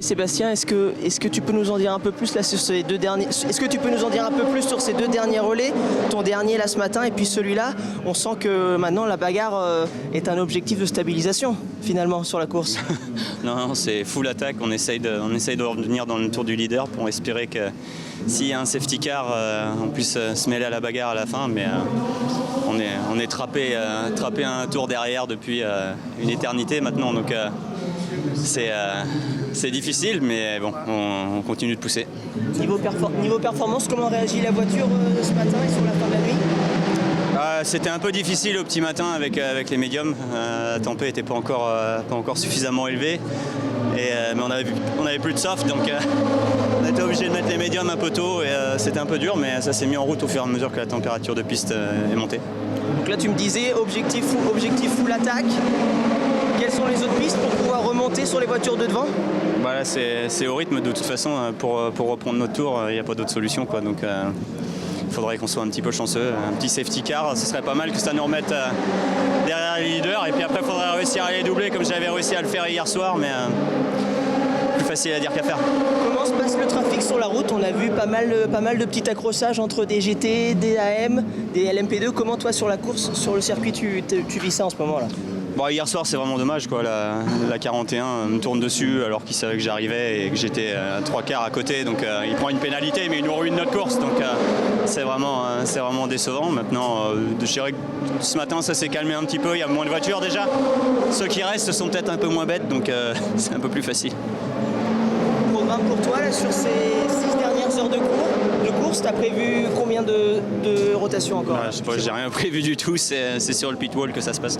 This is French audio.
Sébastien, est-ce que tu peux nous en dire un peu plus là sur ces deux derniers? Est-ce que tu peux nous en dire un peu plus sur ces deux derniers relais, ton dernier là ce matin et puis celui-là? On sent que maintenant la bagarre est un objectif de stabilisation finalement sur la course. Non, c'est full attaque. On essaye de revenir dans le tour du leader pour espérer que s'il y a un safety car, on puisse se mêler à la bagarre à la fin. Mais on est trappé un tour derrière depuis une éternité maintenant. Donc c'est difficile, mais bon, on continue de pousser. Niveau performance, comment réagit la voiture ce matin et sur la fin de la nuit? C'était un peu difficile au petit matin avec les médiums. La tempête n'était pas encore suffisamment élevée. Mais on avait plus de soft, donc on était obligé de mettre les médiums un peu tôt. Et c'était un peu dur, mais ça s'est mis en route au fur et à mesure que la température de piste est montée. Donc là, tu me disais objectif full attaque. Quelles sont les autres pistes pour pouvoir remonter sur les voitures de devant? Voilà, c'est au rythme de toute façon. Pour reprendre notre tour, il n'y a pas d'autre solution, quoi. Donc il faudrait qu'on soit un petit peu chanceux. Un petit safety car, ce serait pas mal que ça nous remette derrière les leaders. Et puis après, il faudrait réussir à les doubler comme j'avais réussi à le faire hier soir. Mais plus facile à dire qu'à faire. Comment se passe le trafic sur la route? On a vu pas mal de petits accrochages entre des GT, des AM, des LMP2. Comment toi sur la course, sur le circuit, tu vis ça en ce moment là? Bon, hier soir, c'est vraiment dommage, quoi. La 41 me tourne dessus alors qu'il savait que j'arrivais et que j'étais à 3/4 à côté. Donc il prend une pénalité, mais il nous ruine notre course. Donc c'est vraiment décevant. Maintenant, je dirais que ce matin, ça s'est calmé un petit peu. Il y a moins de voitures déjà. Ceux qui restent sont peut-être un peu moins bêtes, donc c'est un peu plus facile. Programme pour toi là, sur ces 6 dernières heures de course, tu as prévu combien de rotations encore? Je sais pas, j'ai rien prévu du tout. C'est sur le pit wall que ça se passe.